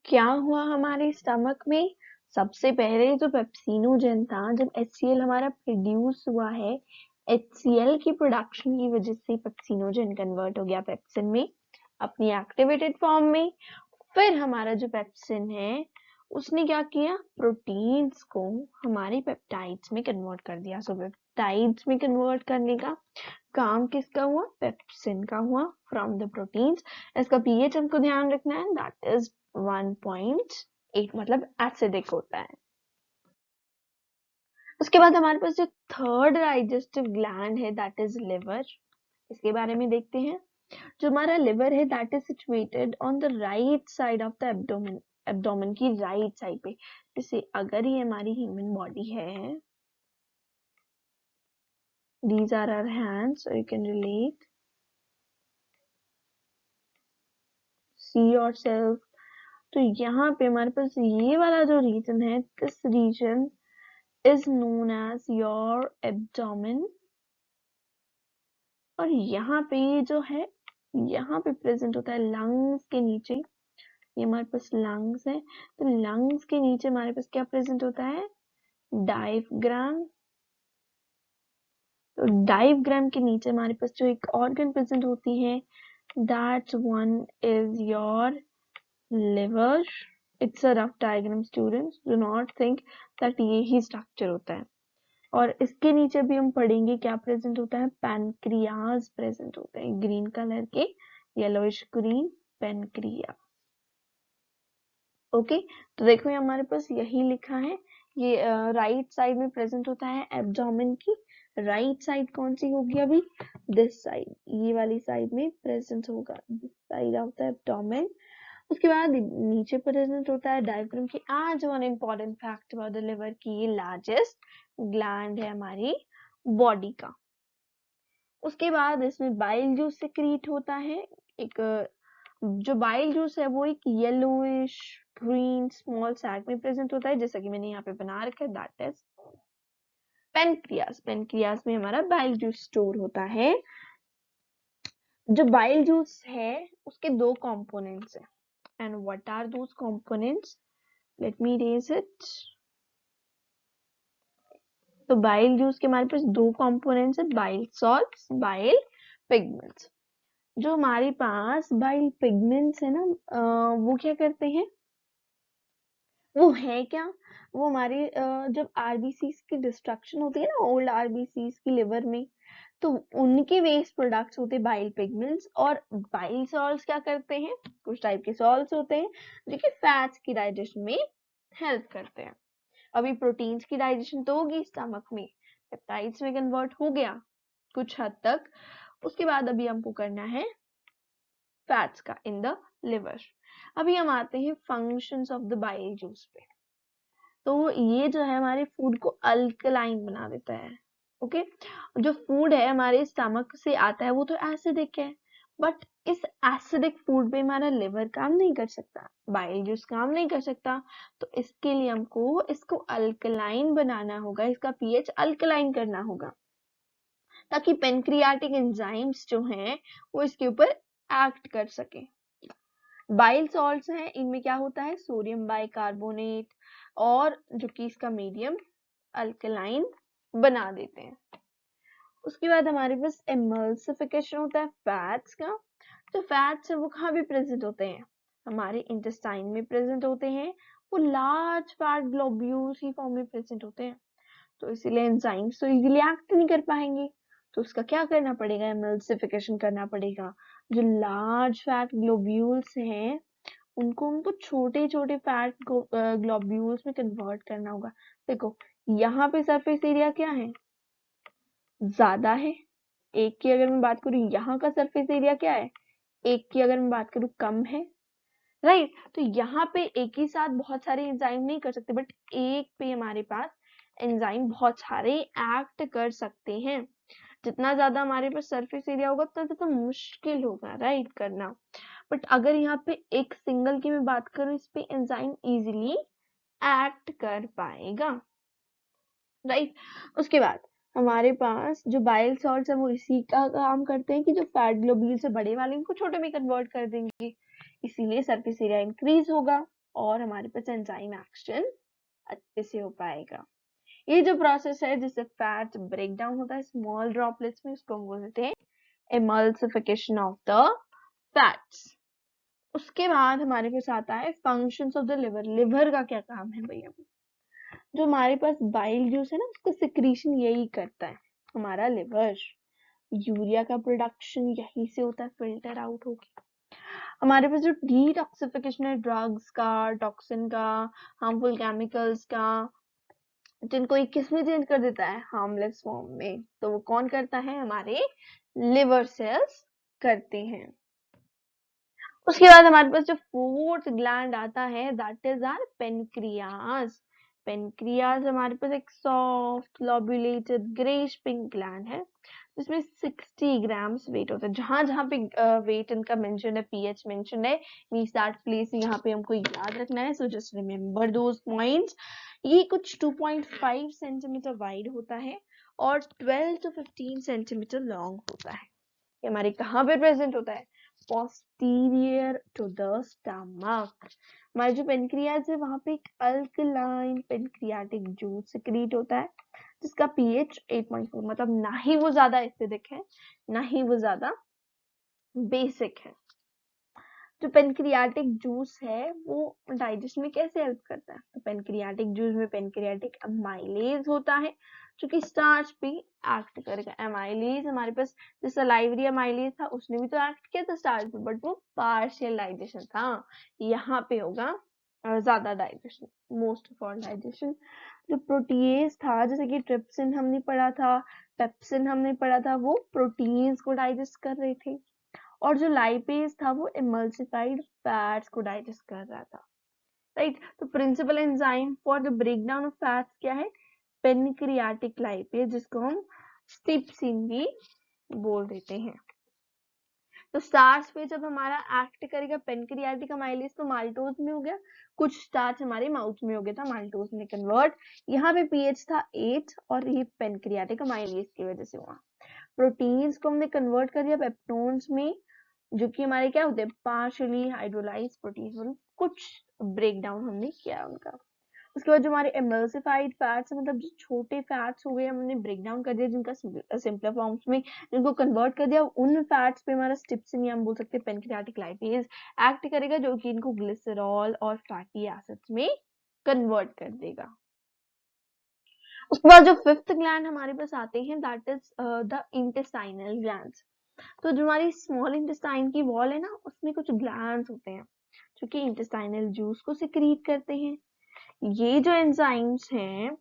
क्या हुआ हमारे स्टमक में? सबसे पहले जो पेप्सिनोजन था, जब HCl हमारा प्रोड्यूस हुआ है, HCl की प्रोडक्शन की वजह से पेप्सिनोजन कन्वर्ट हो गया पेप्सिन में अपनी एक्टिवेटेड फॉर्म में। फिर हमारा जो पेप्सिन है उसने क्या किया, प्रोटीन्स को हमारे पेप्टाइड्स में कन्वर्ट कर दिया। सो पेप्टाइड्स में कन्वर्ट करने का काम किसका हुआ, पेप्सिन का हुआ फ्रॉम द प्रोटीन्स। इसका पीएच हमको ध्यान रखना है, दैट इज 1.8, मतलब एसिडिक होता है। उसके बाद हमारे पास जो थर्ड डाइजेस्टिव ग्लैंड है दैट इज लिवर। इसके बारे में देखते हैं। जो हमारा लिवर है that is situated on the right side of the abdomen, abdomen की राइट साइड पे। जैसे अगर ये हमारी ह्यूमन बॉडी है, these are our hands, so you can relate, see yourself। तो यहाँ पे हमारे पास ये वाला जो रीजन है, this region is known as your abdomen. और यहाँ पे ये जो है, यहाँ पे प्रेजेंट होता है लंग्स के नीचे। ये हमारे पास लंग्स है, तो लंग्स के नीचे हमारे पास क्या प्रेजेंट होता है, डायफ्राम। तो डायफ्राम के नीचे हमारे पास जो एक ऑर्गन प्रेजेंट होती है, that one is your liver. It's a rough diagram students, do not think that ये ही स्ट्रक्चर होता है। और इसके नीचे भी हम पढ़ेंगे क्या प्रेजेंट होता है, पैनक्रियाज प्रेजेंट होते हैं, ग्रीन कलर के, येलोइश ग्रीन पैनक्रिया। ओके, तो देखो ये हमारे पास यही लिखा है, ये राइट साइड में प्रेजेंट होता है एब्डोमेन की। राइट साइड कौन सी होगी अभी, दिस साइड, ये वाली साइड में प्रेजेंट होगा, this side of the abdomen. उसके बाद नीचे प्रेजेंट होता है डायफ्राम की। आज one important fact about the liver की, ये लार्जेस्ट ग्लैंड है हमारी बॉडी का। उसके बाद इसमें बाइल जूस सिक्रीट होता है। एक जो बाइल जूस है वो एक येलोइश ग्रीन स्मॉल सैक में प्रेजेंट होता है, जैसा कि मैंने यहाँ पे बना रखा है, दैट इज पेनक्रियास। पेनक्रियास में हमारा बाइल जूस स्टोर होता है। जो बाइल जूस है उसके दो कंपोनेंट्स हैं, and what are those components, let me raise it. तो बाइल जूस के हमारे पास दो कंपोनेंट्स है, बाइल सॉल्ट्स, बाइल पिगमेंट्स। जो हमारे पास बाइल पिगमेंट्स है ना, वो क्या करते हैं, वो है क्या, वो हमारे जब आरबीसीज की डिस्ट्रक्शन होती है ना, ओल्ड आरबीसीज की लिवर में, तो उनके वेस्ट प्रोडक्ट्स होते हैं बाइल पिगमेंट्स। और बाइल सॉल्ट्स क्या करते हैं, कुछ टाइप के सॉल्ट्स होते हैं जो कि फैट्स की डाइजेशन में हेल्प करते हैं। अभी प्रोटीन्स की डाइजेशन तो होगी स्टमक में, पेप्टाइड्स में कन्वर्ट हो गया कुछ हद तक। उसके बाद अभी हमको करना है फैट्स का इन द लिवर। अभी हम आते हैं functions of the bile juice पे। तो ये जो है हमारे फूड को अल्कलाइन बना देता है। ओके, जो फूड है हमारे स्टमक से आता है वो तो एसिडिक है, बट इस एसिडिक फूड पे हमारा लिवर काम नहीं कर सकता, बाइल जूस काम नहीं कर सकता। तो इसके लिए हमको इसको अल्कलाइन बनाना होगा, इसका पीएच अल्कलाइन करना होगा, ताकि पेनक्रियाटिक एंजाइम्स जो हैं वो इसके ऊपर एक्ट कर सके। बाइल सॉल्ट्स हैं, इनमें क्या होता है, सोडियम बाइकार्बोनेट, और जो कि इसका मीडियम अल्कलाइन बना देते हैं। उसके बाद हमारे पास एमल्सिफिकेशन होता है फैट्स का। जो फैट्स है वो कहाँ भी प्रेजेंट होते हैं, हमारे इंटेस्टाइन में प्रेजेंट होते हैं। वो लार्ज फैट ग्लोब्यूल्स की फॉर्म में प्रेजेंट होते हैं, तो इसीलिए एंजाइम्स तो इजीली एक्ट नहीं कर पाएंगे। तो उसका क्या करना पड़ेगा, एमल्सिफिकेशन करना पड़ेगा। जो लार्ज फैट ग्लोब्यूल्स हैं उनको छोटे छोटे फैट ग्लोब्यूल्स में कन्वर्ट करना होगा। देखो यहाँ पे सरफेस एरिया क्या है, ज्यादा है। एक की अगर मैं बात करूँ, यहाँ का सरफेस एरिया क्या है, एक की अगर मैं बात करूँ कम है, राइट। तो यहाँ पे एक ही साथ बहुत सारे एंजाइम नहीं कर सकते, बट एक पे हमारे पास एंजाइम बहुत सारे एक्ट कर सकते हैं। जितना ज्यादा हमारे पास सरफेस एरिया होगा उतना ज्यादा मुश्किल होगा, राइट, करना। बट अगर यहाँ पे एक सिंगल की मैं बात करूँ, इस पे एंजाइम इजीली एक्ट कर पाएगा, राइट। उसके बाद हमारे पास जो बाइल सॉल्ट्स है वो इसी का काम करते हैं कि जो फैट ग्लोब्यूल से बड़े वाले उनको छोटे में कन्वर्ट कर देंगे, इसीलिए सरफेस एरिया इंक्रीज होगा। और हमारे पास एंजाइम एक्शन अच्छे से हो पाएगा। ये जो प्रोसेस है जिससे फैट ब्रेक डाउन होता है स्मॉल ड्रॉपलेट्स में, उसको हम बोलते हैं एमल्सिफिकेशन ऑफ द फैट्स। उसके बाद हमारे पास आता है functions of the liver. Liver का क्या काम है भैया? जो हमारे पास बाइल जूस है ना, उसको सिक्रीशन यही करता है हमारा लिवर। यूरिया का प्रोडक्शन यही से होता है, फिल्टर आउट होके। हमारे पास जो डिटॉक्सिफिकेशन है ड्रग्स का, टॉक्सिन का, हार्मफुल केमिकल्स का, जिनको ये किस में चेंज कर देता है? हार्मलेस फॉर्म में। तो वो कौन करता है? हमारे लिवर सेल्स करते हैं। उसके बाद हमारे पास जो फोर्थ ग्लैंड आता है that is our pancreas. Pancreas हमारे पास एक soft lobulated greyish pink gland है जिसमें 60 ग्राम्स वेट होता है। जहां जहां पे वेट इनका मेंशन है, पीएच मेंशन है, मींस दैट प्लेस यहाँ पे हमको याद रखना है। So just remember those points. ये कुछ 2.5 सेंटीमीटर वाइड होता है और 12 to 15 सेंटीमीटर लॉन्ग होता है। ये हमारे कहाँ पे प्रेजेंट होता है? posterior to the stomach। हमारे जो पेनक्रियाज है वहां पे एक अल्कलाइन पेनक्रियाटिक जूस सिक्रीट होता है जिसका पीएच 8.4, मतलब ना ही वो ज्यादा एसिडिक है ना ही वो ज्यादा बेसिक है। जो पेनक्रियाटिक जूस है वो डाइजेशन में कैसे हेल्प करता है? तो पेनक्रियाटिक जूस में पेनक्रियाटिक अमाइलेज होता है जो कि स्टार्च पे एक्ट करेगा। अमाइलेज हमारे पास जो सलाइवरी अमाइलेज था उसने भी तो एक्ट किया था स्टार्च पे, बट वो पार्शियल डाइजेशन था। यहाँ पे होगा ज्यादा digestion, most of all digestion. जो प्रोटीएज था जैसे कि ट्रिप्सिन हमने पढ़ा था, पेप्सिन हमने पढ़ा था, वो प्रोटीन्स को डाइजेस्ट कर रहे थे। और जो लाइपेज था वो इमल्सिफाइड फैट्स को डाइजेस्ट कर रहा था, राइट। तो principal enzyme for the breakdown of fats क्या है? पेनक्रियाटिक लाइपेज, जिसको हम स्टिप्सिन भी बोल देते हैं। तो स्टार्च पे जब हमारा एक्ट करेगा पेनक्रियाटिक अमाइलेज तो माल्टोज में हो गया, कुछ स्टार्च हमारे माउथ में हो गया था माल्टोज में कन्वर्ट। यहाँ पे पीएच था 8 और ये पेनक्रियाटिक अमाइलेज की वजह से हुआ। प्रोटीन्स को हमने कन्वर्ट कर दिया पेप्टोन्स में, जो कि हमारे क्या होते हैं? Partially hydrolyse protein. कुछ ब्रेक डाउन हमने किया उनका। उसके बाद जो हमारे एमल्सिफाइड फैट्स मतलब जो छोटे फैट्स हो गए हमने ब्रेक डाउन कर दिया, जिनका सिंपलर फॉर्म्स में जिनको कन्वर्ट कर दिया, उन फैट्स पे हमारा स्टिप्सिन या हम बोल सकते हैं पेनक्रियाटिक लाइपेज एक्ट करेगा जो कि इनको ग्लिसरॉल और फैटी एसिड्स में कन्वर्ट कर देगा। उसके बाद जो फिफ्थ ग्लैंड हमारे पास आते हैं that is the intestinal glands. तो जो हमारी स्मॉल इंटेस्टाइन की वॉल है ना, उसमें कुछ ग्लैंड्स होते हैं जो कि इंटेस्टाइनल जूस को सिक्रीट करते हैं। ये जो एंजाइम्स हैं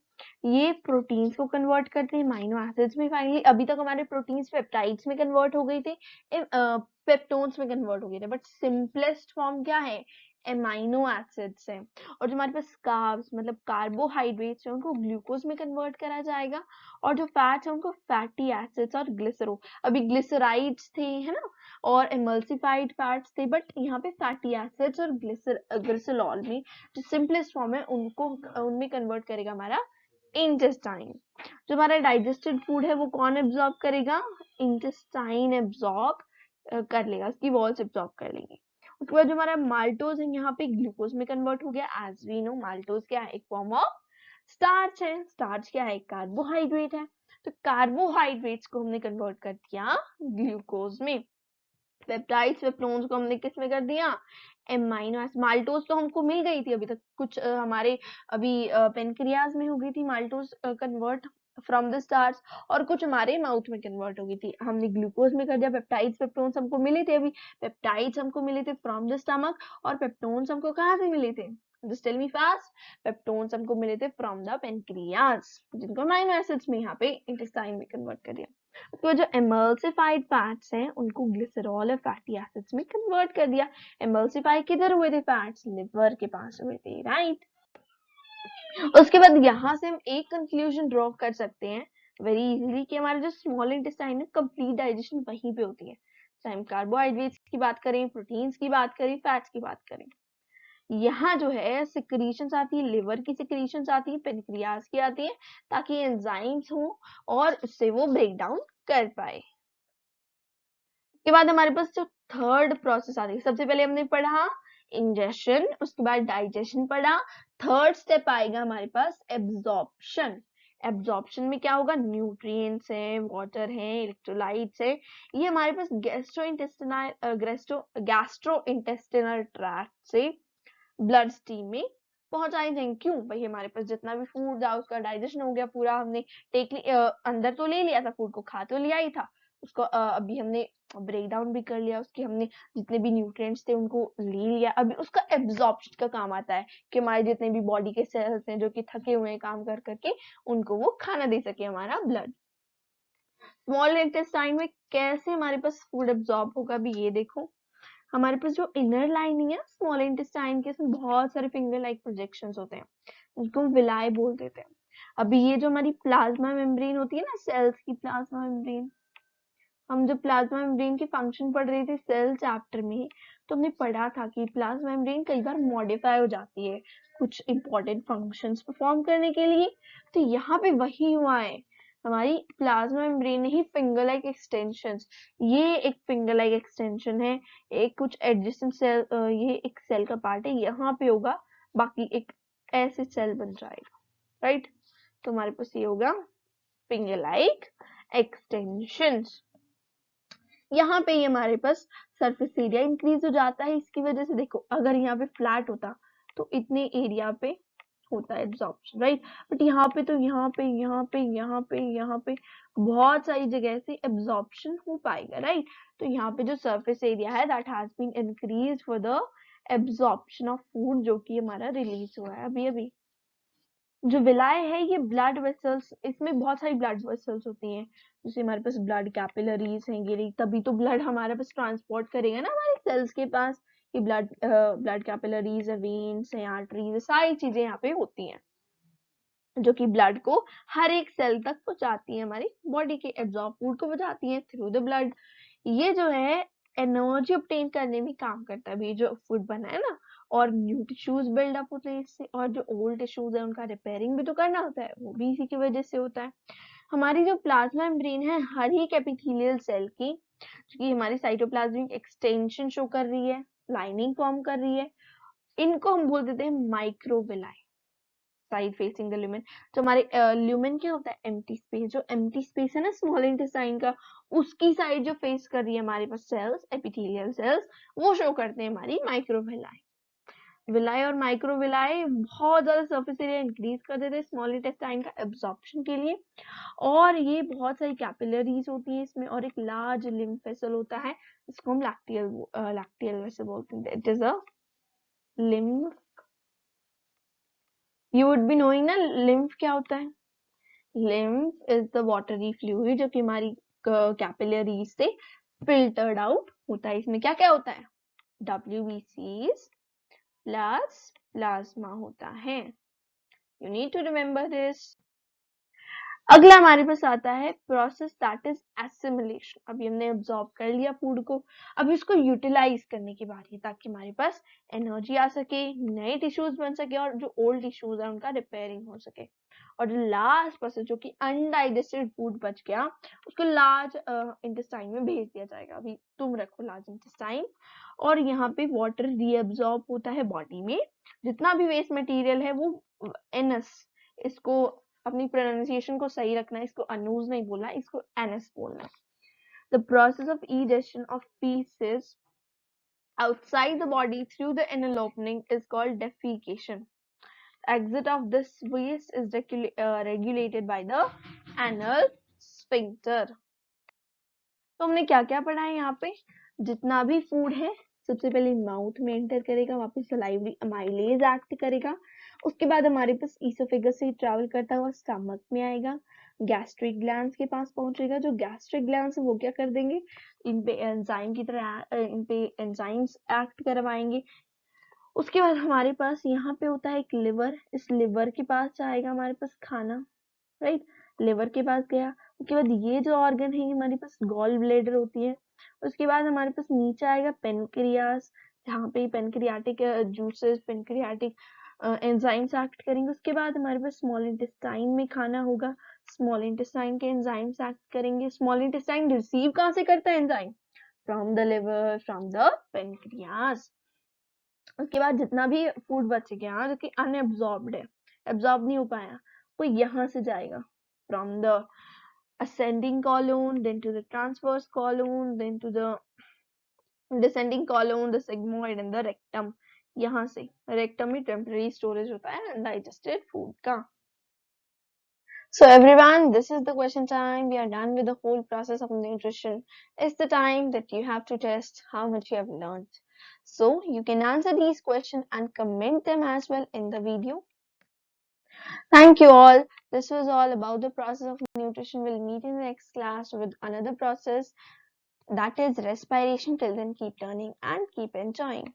ये प्रोटीन्स को कन्वर्ट करते हैं अमीनो एसिड्स में। फाइनली अभी तक हमारे प्रोटीन्स पेप्टाइड्स में कन्वर्ट हो गए थे, पेप्टोन्स में कन्वर्ट हो गए थे, बट सिंपलेस्ट फॉर्म क्या है? एमाइनो एसिड्स है। और जो हमारे पास कार्ब्स मतलब कार्बोहाइड्रेट्स है उनको ग्लूकोज में कन्वर्ट करा जाएगा, और जो फैट्स है उनको फैटी एसिड्स और ग्लिसरो, अभी ग्लिसराइड्स थे है ना, और एमल्सिफाइड फैट्स थे, बट यहाँ पे फैटी एसिड्स और ग्लिसरॉल में जो सिंपलेस्ट फॉर्म है उनको उनमें कन्वर्ट करेगा हमारा इंटेस्टाइन। जो हमारा डाइजेस्टेड फूड है वो कौन एब्जॉर्ब करेगा? इंटेस्टाइन एब्जॉर्ब कर लेगा, उसकी वॉल्स एब्जॉर्ब कर लेंगे। उसके बाद जो हमारा माल्टोज है यहाँ पे ग्लूकोज में कन्वर्ट हो गया। एज वी नो माल्टोज क्या है? एक फॉर्म ऑफ स्टार्च है। स्टार्च क्या है? कार्बोहाइड्रेट है। तो कार्बोहाइड्रेट्स को हमने कन्वर्ट कर दिया ग्लूकोज में। पेप्टाइड्स पेप्टोन्स को हमने किस में कर दिया? Amino acid. माल्टोज तो हमको मिल गई थी अभी तक, कुछ हमारे अभी पेनक्रियाज में हो गई थी maltose convert from the starch, और कुछ हमारे माउथ में कन्वर्ट हो गई थी, हमने ग्लूकोज में कर दिया। पेप्टाइड्स पेप्टोन्स हमको मिले थे अभी, पेप्टाइड्स हमको मिले थे फ्रॉम द स्टमक, और पेप्टोन्स हमको कहाँ से मिले थे? Just tell me fast. Peptones हमको मिले थे फ्रॉम द पेनक्रियाज, जिनको अमीनो एसिड्स में यहाँ पे इंटेस्टाइन में कन्वर्ट कर दिया। तो जो एमल्सिफाइड फैट्स हैं उनको ग्लिसरॉल और फैटी एसिड्स में कन्वर्ट कर दिया। एमल्सिफाई किधर हुए थे फैट्स? लिवर के पास हुए थे, राइट। उसके बाद यहाँ से हम एक कंक्लूजन ड्रॉ कर सकते हैं वेरी इजीली कि हमारे जो स्मॉल इंटेस्टाइन है कंप्लीट डाइजेशन वहीं पे होती है, चाहे हम कार्बोहाइड्रेट्स की बात करें, प्रोटीन्स की बात करें, फैट्स की बात करें। यहाँ जो है सिक्रीशंस आती है, लिवर की सिक्रीशंस आती है, पेनक्रियाज की आती है, ताकि एंजाइम्स हो और उससे वो ब्रेक डाउन कर पाए। के बाद हमारे पास जो थर्ड प्रोसेस आती है, सबसे पहले हमने पढ़ा इंजेशन, उसके बाद डाइजेशन पढ़ा। थर्ड स्टेप आएगा हमारे पास एब्जॉर्प्शन। एब्जॉर्प्शन में क्या होगा, न्यूट्रिएंट्स है, वाटर है, इलेक्ट्रोलाइट्स है, ये हमारे पास गैस्ट्रो इंटेस्टिनल ट्रैक्ट से ब्लड स्ट्रीम में पहुंचाई जाएंगे। क्यों भाई, हमारे पास जितना भी फूड था उसका डाइजेशन हो गया पूरा, हमने अंदर तो ले लिया था, फूड को खा तो लिया ही था, उसको अभी हमने ब्रेक डाउन भी कर लिया, उसके हमने जितने भी न्यूट्रिएंट्स थे उनको ले लिया। अभी उसका एब्जॉर्प्शन का काम आता है कि हमारे जितने भी बॉडी के सेल्स हैं जो कि थके हुए हैं काम कर करके, उनको वो खाना दे सके हमारा ब्लड। स्मॉल इंटेस्टाइन में कैसे हमारे पास फूड एब्जॉर्ब होगा, अभी ये देखो। हमारे पास जो इनर लाइनिंग है स्मॉल इंटेस्टाइन के, इसमें बहुत सारे फिंगर लाइक प्रोजेक्शंस होते हैं, जिनको हम विलाई बोल देते हैं। अभी ये जो हमारी प्लाज्मा मेम्ब्रेन होती है ना, सेल्स की प्लाज्मा मेम्ब्रेन, हम जब प्लाज्मा मेम्ब्रेन के फंक्शन पढ़ रहे थे सेल चैप्टर में, तो हमने पढ़ा था कि प्लाज्मा मेम्ब्रेन कई बार मॉडिफाई हो जाती है कुछ इंपॉर्टेंट फंक्शंस परफॉर्म करने के लिए। तो यहाँ पे वही हुआ है, हमारी प्लाज्मा मेम्ब्रेन ही फिंगर लाइक एक्सटेंशन, ये एक फिंगर लाइक एक्सटेंशन है, एक कुछ एडजेसेंट सेल, ये एक सेल का पार्ट है, यहाँ पे होगा, बाकी एक ऐसे सेल बन जाएगा, राइट। तो हमारे पास ये होगा फिंगर लाइक एक्सटेंशंस। यहाँ पे ही हमारे पास सरफेस एरिया इंक्रीज हो जाता है, इसकी वजह से देखो अगर यहाँ पे फ्लैट होता तो इतने एरिया पे होता है एब्जॉर्प्शन, राइट। बट यहाँ पे तो यहाँ पे बहुत सारी जगह से एब्जॉर्प्शन हो पाएगा, राइट। तो यहाँ पे जो सरफेस एरिया है that has been increase for the absorption of food, जो कि हमारा रिलीज हुआ है अभी अभी। जो विलाय है ये ब्लड वेसल्स, इसमें बहुत सारी ब्लड वेसल्स होती हैं, जैसे हमारे पास ब्लड कैपिलरीज हैं, ये तभी तो ब्लड हमारे पास ट्रांसपोर्ट करेगा ना हमारे सेल्स के पास, कि ब्लड कैपिलरीज है, वेन्स हैं, आर्टरीज, सारी चीजें यहाँ पे होती हैं जो कि ब्लड को हर एक सेल तक पहुंचाती है, हमारी बॉडी के एब्जॉर्ब फूड को पहुंचाती है थ्रू द ब्लड। ये जो है एनर्जी ऑब्टेन करने में काम करता है, अभी जो फूड बना है ना, और न्यू टिश्यूज बिल्डअप होते हैं इससे, और जो ओल्ड टिश्यूज है उनका रिपेयरिंग भी तो करना होता है, वो भी इसी की वजह से होता है। हमारी जो प्लाज्मा मेम्ब्रेन है हर एक एपिथेलियल सेल की, जो कि हमारी साइटोप्लाज्मिक एक्सटेंशन शो कर रही है, लाइनिंग फॉर्म कर रही है, इनको हम बोल देते हैं microvilli. Side facing the lumen, तो हमारे ल्यूमेन क्या होता है, एम्प्टी स्पेस, जो एम्प्टी स्पेस है ना स्मॉल इंटेस्टाइन का, उसकी साइड जो फेस कर रही है हमारे पास सेल्स, एपिथेलियल सेल्स, वो शो करते हैं हमारी माइक्रोविलाई। विलाई और माइक्रोविलाई बहुत ज्यादा सरफेस एरिया इंक्रीज कर देते हैं स्मॉल इंटेस्टाइन का एब्जॉर्प्शन के लिए, और ये बहुत सारी कैपिलरीज होती है इसमें, और एक लार्ज लिम्फ वेसल होता है, इसको हम लैक्टियल वेसल बोलते हैं, it is a lymph. You would be knowing ना लिम्फ क्या होता है। lymph is the watery fluid जो कि हमारी कैपिलरीज से फिल्टर्ड आउट होता है। इसमें क्या क्या होता है, WBCs प्लस प्लाज्मा होता है, you need to remember this. अगला हमारे पास आता है प्रोसेस दैट इज एसिमिलेशन। अभी हमने एब्जॉर्ब कर लिया फूड को, अब इसको यूटिलाइज करने की बारी है, ताकि हमारे पास एनर्जी आ सके, नए टिश्यूज बन सके, और जो ओल्ड टिश्यूज है उनका रिपेयरिंग हो सके। और जो लास्ट प्रोसेस जो कि अनडाइजेस्टेड फूड बच गया, उसको लार्ज इंटेस्टाइन में भेज दिया जाएगा। अभी तुम रखो लार्ज इंटेस्टाइन, और यहाँ पे वाटर रीअब्सॉर्ब होता है बॉडी में, जितना भी वेस्ट मटेरियल है वो एनस, इसको अपनी प्रोनाउंसिएशन को सही रखना है, इसको अनूज नहीं बोलना, इसको एनएस बोलना। The process of egestion of feces outside the body through the anal opening is called defecation. Exit of this waste is regulated by the anal sphincter. तो हमने क्या क्या पढ़ा है यहाँ पे, जितना भी फूड है सबसे पहले माउथ में एंटर करेगा, वापस सलाइवरी अमाइलेज एक्ट करेगा, उसके बाद हमारे पास ईसोफेगस से ट्रैवल करता हुआ स्टमक में आएगा, गैस्ट्रिक ग्लैंड्स के पास पहुंचेगा, जो गैस्ट्रिक ग्लैंड्स वो क्या कर देंगे, इन पे एंजाइम की तरह इन पे एंजाइम्स एक्ट करवाएंगे। उसके बाद हमारे पास यहाँ पे होता है एक लिवर, इस लिवर के पास आएगा हमारे पास खाना, राइट, लिवर के पास गया। उसके बाद ये जो ऑर्गन है हमारे पास गॉल ब्लेडर होती है। उसके बाद हमारे पास नीचे आएगा पेनक्रियास, जहाँ पे pancreatic juices, pancreatic enzymes act करेंगे। उसके बाद हमारे पास स्मॉल इंटेस्टाइन में खाना होगा, स्मॉल इंटेस्टाइन के एंजाइम्स एक्ट करेंगे। स्मॉल इंटेस्टाइन रिसीव कहाँ से करता है enzyme, from the liver, from the pancreas. उसके बाद जितना भी फूड बच गया जो कि अनएब्जॉर्ब्ड है, एब्जॉर्ब नहीं हो पाया, वो यहाँ से जाएगा from the ascending colon, then to the transverse colon, then to the descending colon, the sigmoid and the rectum. यहाँ से rectum में temporary storage होता है undigested food का. So everyone, this is the question time. We are done with the whole process of nutrition. It's the time that you have to test how much you have learned. So you can answer these questions and comment them as well in the video. Thank you all. This was all about the process of nutrition. We'll meet in the next class with another process, that is respiration. Till then, keep learning and keep enjoying.